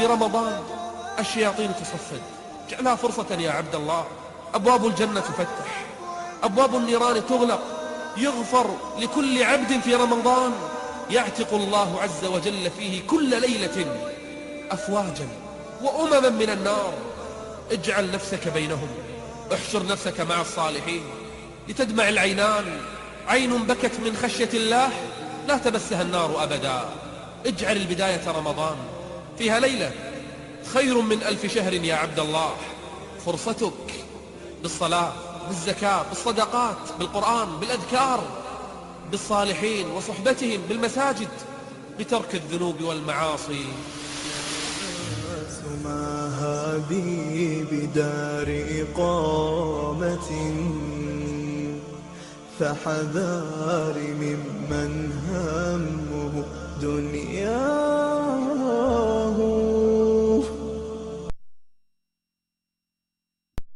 في رمضان الشياطين تصفد. جعلها فرصة يا عبد الله. أبواب الجنة تفتح، أبواب النيران تغلق، يغفر لكل عبد في رمضان، يعتق الله عز وجل فيه كل ليلة أفواجا وأمما من النار. اجعل نفسك بينهم، احشر نفسك مع الصالحين لتدمع العينان. عين بكت من خشية الله لا تمسها النار أبدا. اجعل البداية رمضان فيها ليلة خير من 1000 شهر يا عبد الله. فرصتك بالصلاة، بالزكاة، بالصدقات، بالقرآن، بالأذكار، بالصالحين وصحبتهم، بالمساجد، بترك الذنوب والمعاصي. ما هذه بدار إقامة، فحذار ممن همه دنيا